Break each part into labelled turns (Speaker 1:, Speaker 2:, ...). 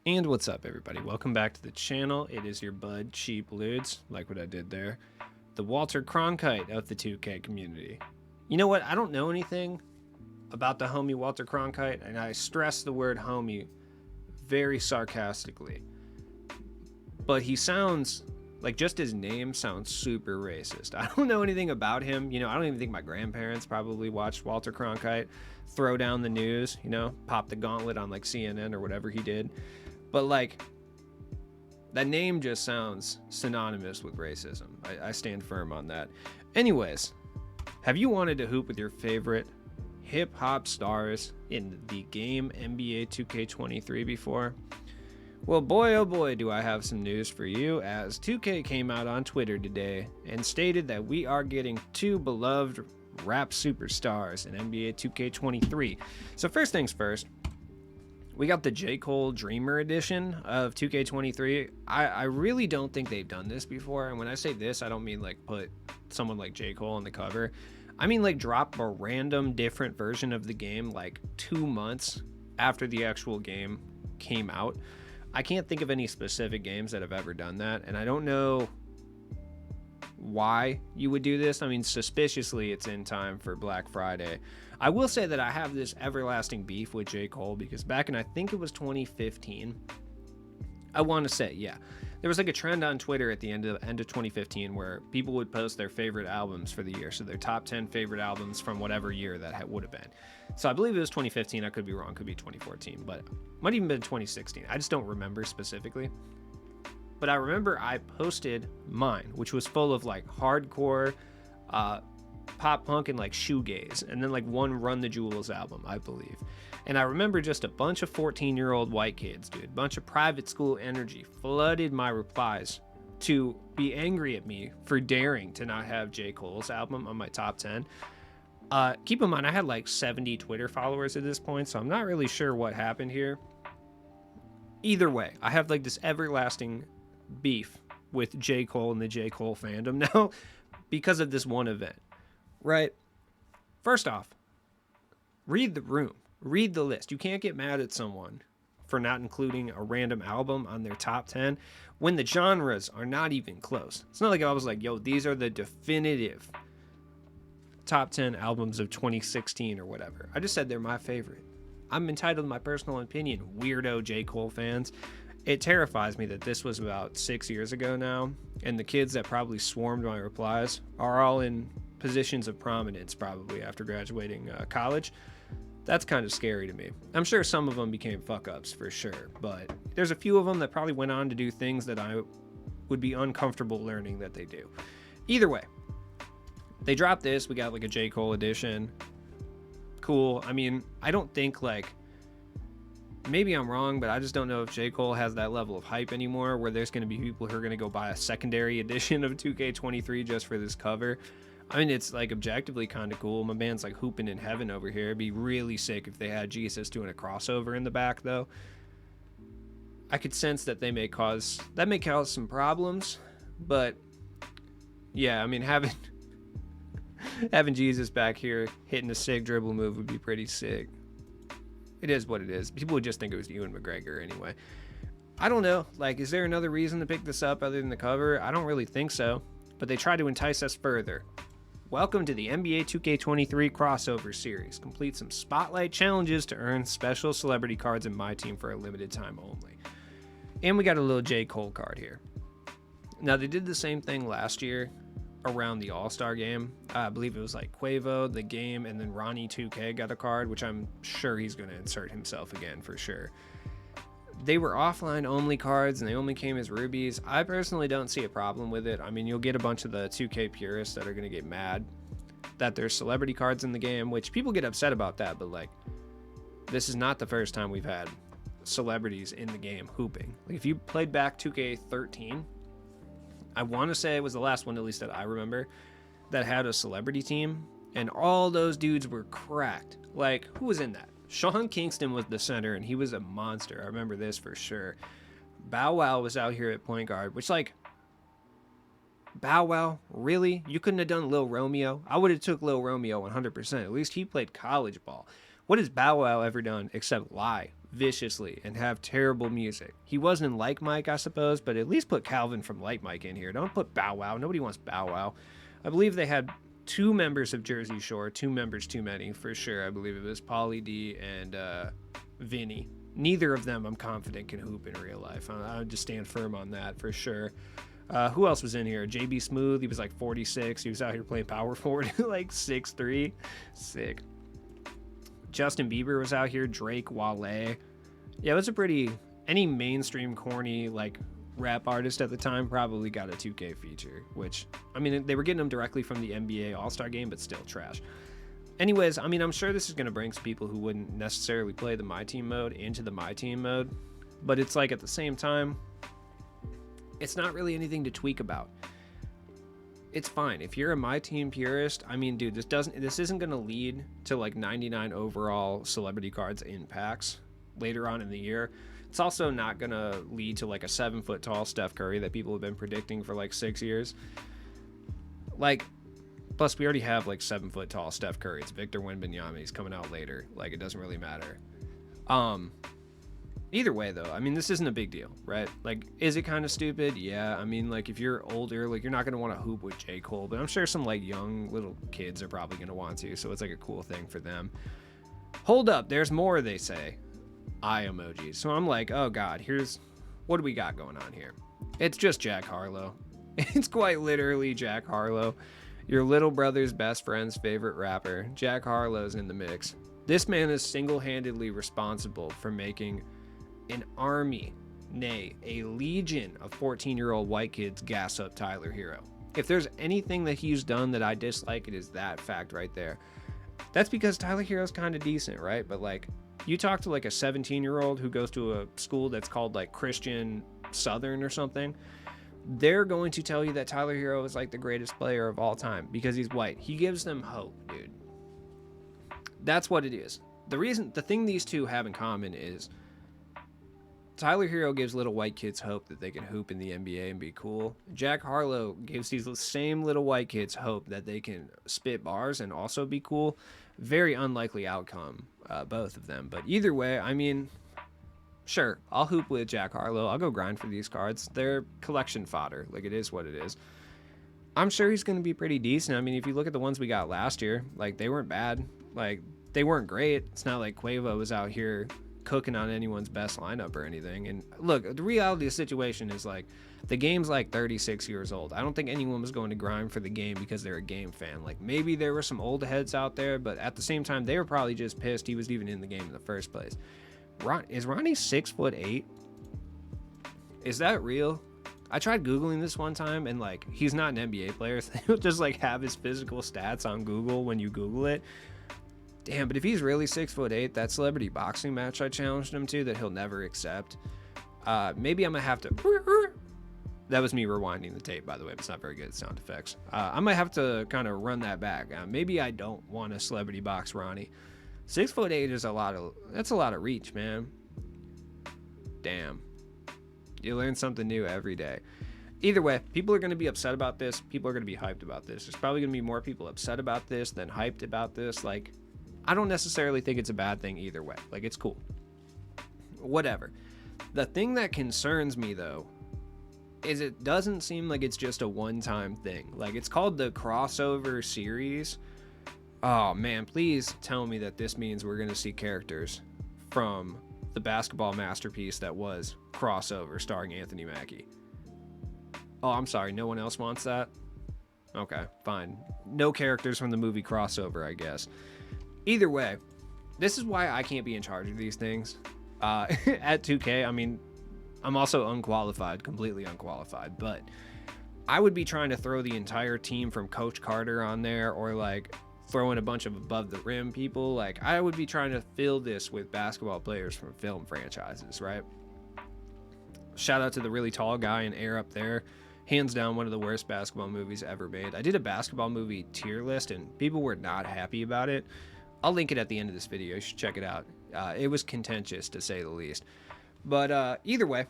Speaker 1: And what's up, everybody? Welcome back to the channel. It is your bud, Cheap Ludes, like what I did there, the Walter Cronkite of the 2K community. You know what? I don't know anything about the homie Walter Cronkite, and I stress the word homie very sarcastically. But he sounds like just his name sounds super racist. I don't know anything about him. I don't even think my grandparents probably watched Walter Cronkite throw down the news, pop the gauntlet on like CNN or whatever he did. But like, that name just sounds synonymous with racism. I stand firm on that. Anyways, have you wanted to hoop with your favorite hip hop stars in the game NBA 2K23 before? Well, boy, oh boy, do I have some news for you, as 2K came out on Twitter today and stated that we are getting two beloved rap superstars in NBA 2K23. So first things first, we got the J. Cole Dreamer edition of 2K23. I really don't think they've done this before. And when I say this, I don't mean like put someone like J. Cole on the cover. I mean like drop a random different version of the game like 2 months after the actual game came out. I can't think of any specific games that have ever done that. And I don't know why you would do this. I mean, suspiciously, it's in time for Black Friday. I will say that I have this everlasting beef with J. Cole because back in, I think it was 2015, I want to say, yeah, there was like a trend on Twitter at the end of 2015 where people would post their favorite albums for the year. So their top 10 favorite albums from whatever year that would have been. So I believe it was 2015. I could be wrong. Could be 2014, but it might even been 2016. I just don't remember specifically. But I remember I posted mine, which was full of like hardcore pop punk and like shoegaze, and then like one Run the Jewels album, I believe. And I remember just a bunch of 14-year-old white kids, dude, a bunch of private school energy flooded my replies to be angry at me for daring to not have J. Cole's album on my top 10. Keep in mind, I had like 70 Twitter followers at this point, so I'm not really sure what happened here. Either way, I have like this everlasting beef with J. Cole and the J. Cole fandom now because of this one event, right? First off, read the room, read the list. You can't get mad at someone for not including a random album on their top 10 when the genres are not even close. It's not like I was like, yo, these are the definitive top 10 albums of 2016 or whatever. I just said they're my favorite. I'm entitled to my personal opinion, weirdo J. Cole fans. It terrifies me that this was about 6 years ago now, and the kids that probably swarmed my replies are all in positions of prominence probably after graduating college. That's kind of scary to me. I'm sure some of them became fuck-ups for sure, but there's a few of them that probably went on to do things that I would be uncomfortable learning that they do. Either way, they dropped this. We got like a J. Cole edition. Cool. I mean, I don't think like, maybe I'm wrong, but I just don't know if J. Cole has that level of hype anymore where there's going to be people who are going to go buy a secondary edition of 2K23 just for this cover. I mean, it's like objectively kind of cool. My band's like hooping in heaven over here. It'd be really sick if they had Jesus doing a crossover in the back, though. I could sense that may cause some problems, but yeah, I mean, having Jesus back here hitting a sick dribble move would be pretty sick. It is what it is. People would just think it was Ewan McGregor anyway. I don't know. Like, is there another reason to pick this up other than the cover? I don't really think so. But they try to entice us further. Welcome to the NBA 2K23 crossover series. Complete some spotlight challenges to earn special celebrity cards in MyTeam for a limited time only. And we got a little J. Cole card here. Now, they did the same thing last year around the All-Star game. I believe it was like Quavo, the game, and then Ronnie 2K got a card, which I'm sure he's going to insert himself again for sure. They were offline only cards and they only came as rubies. I personally don't see a problem with it. I mean, you'll get a bunch of the 2K purists that are going to get mad that there's celebrity cards in the game, which people get upset about that, but like, this is not the first time we've had celebrities in the game hooping. Like, if you played back 2K13, I want to say it was the last one, at least that I remember, that had a celebrity team, and all those dudes were cracked. Like, who was in that? Sean Kingston was the center, and he was a monster. I remember this for sure. Bow Wow was out here at point guard, which, like, Bow Wow, really? You couldn't have done Lil Romeo? I would have took Lil Romeo 100%. At least he played college ball. What has Bow Wow ever done except lie viciously and have terrible music. He wasn't in Like Mike, I suppose, but at least put Calvin from Like Mike in here. Don't put Bow Wow. Nobody wants Bow Wow. I believe they had 2 members of Jersey Shore, 2 members too many for sure. I believe it was Pauly D and Vinny. Neither of them, I'm confident, can hoop in real life. I would just stand firm on that for sure. Who else was in here? JB Smooth, he was like 46. He was out here playing power forward, like 6'3". Sick. Justin Bieber was out here. Drake, Wale. Yeah, it was a pretty... Any mainstream corny, like, rap artist at the time probably got a 2K feature, which, I mean, they were getting them directly from the NBA All-Star game, but still trash. Anyways, I mean, I'm sure this is going to bring some people who wouldn't necessarily play the MyTeam mode into the MyTeam mode, but it's like, at the same time, it's not really anything to tweak about. It's fine. If you're a MyTeam purist, I mean, dude, this isn't going to lead to like 99 overall celebrity cards in packs later on in the year. It's also not going to lead to like a 7-foot tall Steph Curry that people have been predicting for like 6 years. Like, plus we already have like 7-foot tall Steph Curry. It's Victor Wembanyama. He's coming out later. Like, it doesn't really matter. Either way, though, I mean, this isn't a big deal, right? Like, is it kind of stupid? Yeah. I mean, like, if you're older, like, you're not going to want to hoop with J. Cole, but I'm sure some, like, young little kids are probably going to want to, so it's, like, a cool thing for them. Hold up. There's more, they say. Eye emojis. So I'm like, oh, God, what do we got going on here? It's just Jack Harlow. It's quite literally Jack Harlow. Your little brother's best friend's favorite rapper. Jack Harlow's in the mix. This man is single-handedly responsible for making an army, nay, a legion of 14-year-old white kids gas up Tyler Hero. If there's anything that he's done that I dislike, it is that fact right there. That's because Tyler Hero's kind of decent, right? But like, you talk to like a 17-year-old who goes to a school that's called like Christian Southern or something, they're going to tell you that Tyler Hero is like the greatest player of all time because he's white. He gives them hope, dude. That's what it is. The thing these two have in common is Tyler Hero gives little white kids hope that they can hoop in the NBA and be cool. Jack Harlow gives these same little white kids hope that they can spit bars and also be cool. Very unlikely outcome, both of them. But either way, I mean, sure, I'll hoop with Jack Harlow. I'll go grind for these cards. They're collection fodder. Like, it is what it is. I'm sure he's going to be pretty decent. I mean, if you look at the ones we got last year, like, they weren't bad. Like, they weren't great. It's not like Quavo was out here cooking on anyone's best lineup or anything. And look, the reality of the situation is like, the game's like 36 years old. I don't think anyone was going to grind for the game because they're a game fan. Like, maybe there were some old heads out there, but at the same time, they were probably just pissed he was even in the game in the first place. Is Ronnie 6'8"? Is that real? I tried Googling this one time, and like, he's not an NBA player. So they'll just like have his physical stats on Google when you Google it. Damn, but if he's really 6'8", that celebrity boxing match I challenged him to that he'll never accept, maybe I'm gonna have to... That was me rewinding the tape, by the way. It's not very good at sound effects. I might have to kind of run that back. Maybe I don't want to celebrity box Ronnie. 6'8" is that's a lot of reach, man. Damn. You learn something new every day. Either way, people are going to be upset about this. People are going to be hyped about this. There's probably going to be more people upset about this than hyped about this. Like, I don't necessarily think it's a bad thing either way. Like, it's cool. Whatever. The thing that concerns me, though, is it doesn't seem like it's just a one-time thing. Like, it's called the crossover series. Oh, man, please tell me that this means we're going to see characters from the basketball masterpiece that was Crossover starring Anthony Mackie. Oh, I'm sorry. No one else wants that? Okay, fine. No characters from the movie Crossover, I guess. Either way, this is why I can't be in charge of these things. At 2K, I mean, I'm also unqualified, completely unqualified, but I would be trying to throw the entire team from Coach Carter on there, or like throw in a bunch of above the rim people. Like, I would be trying to fill this with basketball players from film franchises, right? Shout out to the really tall guy in Air up there. Hands down, one of the worst basketball movies ever made. I did a basketball movie tier list, and people were not happy about it. I'll link it at the end of this video. You should check it out. It was contentious, to say the least. But either way,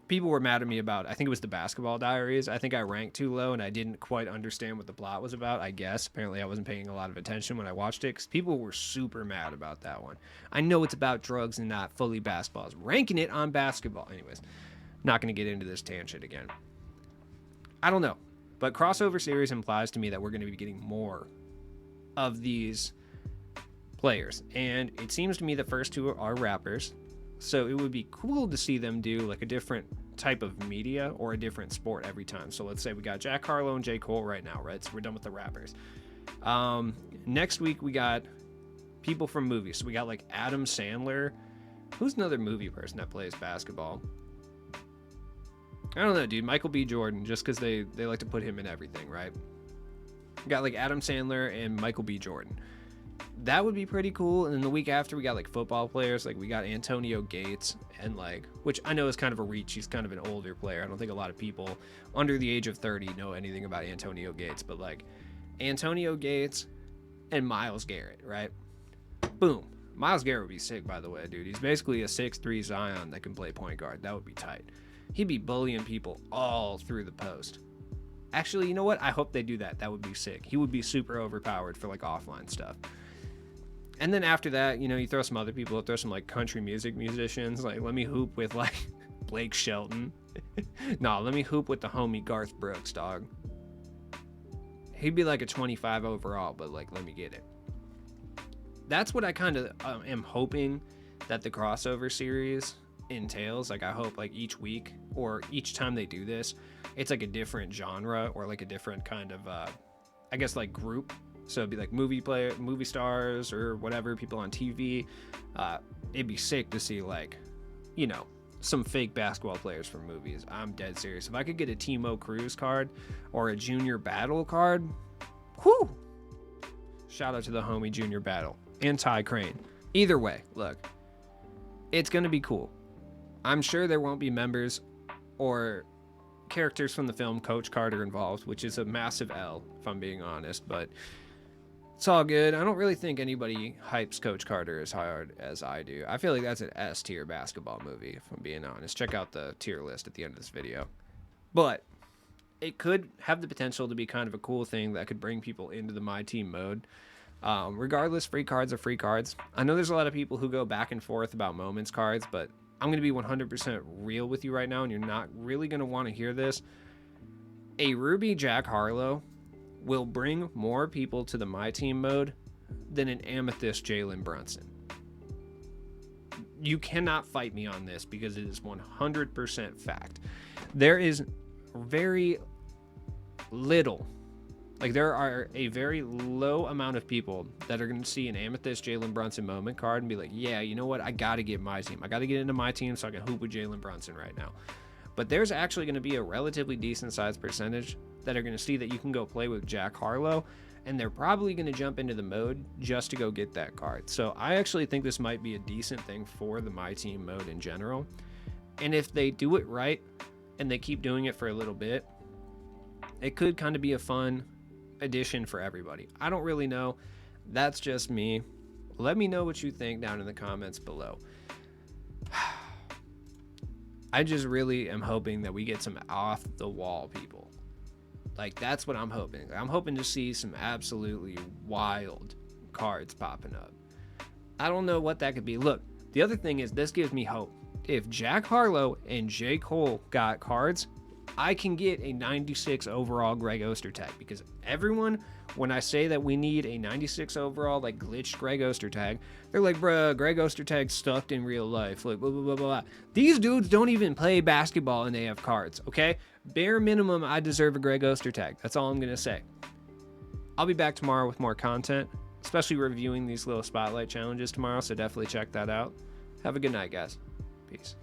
Speaker 1: people were mad at me about, I think it was the Basketball Diaries. I think I ranked too low and I didn't quite understand what the plot was about, I guess. Apparently I wasn't paying a lot of attention when I watched it because people were super mad about that one. I know it's about drugs and not fully basketballs. Ranking it on basketball. Anyways, not going to get into this tangent again. I don't know. But crossover series implies to me that we're going to be getting more of these players. And it seems to me the first two are rappers. So it would be cool to see them do like a different type of media or a different sport every time. So let's say we got Jack Harlow and J Cole right now, right? So we're done with the rappers. Next week we got people from movies. So we got like Adam Sandler. Who's another movie person that plays basketball? I don't know, dude. Michael B. Jordan, just because they like to put him in everything, right? We got like Adam Sandler and Michael B. Jordan. That would be pretty cool. And then the week after we got like football players, like we got Antonio Gates, and like, which I know is kind of a reach. He's kind of an older player. I don't think a lot of people under the age of 30 know anything about Antonio Gates, but like Antonio Gates and Myles Garrett, right? Boom. Myles Garrett would be sick, by the way, dude. He's basically a 6'3" Zion that can play point guard. That would be tight. He'd be bullying people all through the post. Actually, you know what? I hope they do that. That would be sick. He would be super overpowered for like offline stuff. And then after that, you know, you throw some other people, throw some like country music musicians. Like, let me hoop with like Blake Shelton. No, let me hoop with the homie Garth Brooks, dog. He'd be like a 25 overall, but like, let me get it. That's what I kind of am hoping that the crossover series entails. Like, I hope like each week or each time they do this, it's like a different genre or like a different kind of, I guess, like group. So it'd be like movie stars or whatever, people on TV. It'd be sick to see like, you know, some fake basketball players from movies. I'm dead serious. If I could get a Timo Cruz card or a Junior Battle card, whew! Shout out to the homie Junior Battle and Ty Crane. Either way, look, it's going to be cool. I'm sure there won't be members or characters from the film Coach Carter involved, which is a massive L, if I'm being honest, but it's all good. I don't really think anybody hypes Coach Carter as hard as I do. I feel like that's an S tier basketball movie, if I'm being honest. Check out the tier list at the end of this video. But it could have the potential to be kind of a cool thing that could bring people into the MyTeam mode. Regardless, free cards are free cards. I know there's a lot of people who go back and forth about moments cards, but I'm going to be 100% real with you right now, and you're not really going to want to hear this. A Ruby Jack Harlow will bring more people to the MyTeam mode than an Amethyst Jalen Brunson. You cannot fight me on this because it is 100% fact. There is very little, like there are a very low amount of people that are going to see an Amethyst Jalen Brunson moment card and be like, yeah, you know what? I got to get MyTeam. I got to get into MyTeam so I can hoop with Jalen Brunson right now. But there's actually going to be a relatively decent sized percentage that are going to see that you can go play with Jack Harlow, and they're probably going to jump into the mode just to go get that card. So I actually think this might be a decent thing for the MyTeam mode in general. And if they do it right and they keep doing it for a little bit, it could kind of be a fun addition for everybody. I don't really know. That's just me. Let me know what you think down in the comments below. I just really am hoping that we get some off the wall people. Like, that's what I'm hoping. I'm hoping to see some absolutely wild cards popping up. I don't know what that could be. Look, the other thing is this gives me hope. If Jack Harlow and J. Cole got cards, I can get a 96 overall Greg Ostertag, because everyone, when I say that we need a 96 overall, like glitched Greg Ostertag, they're like, bruh, Greg Ostertag stuffed in real life. Like, blah, blah, blah, blah. These dudes don't even play basketball and they have cards, okay? Bare minimum, I deserve a Greg Ostertag. That's all I'm going to say. I'll be back tomorrow with more content, especially reviewing these little spotlight challenges tomorrow, so definitely check that out. Have a good night, guys. Peace.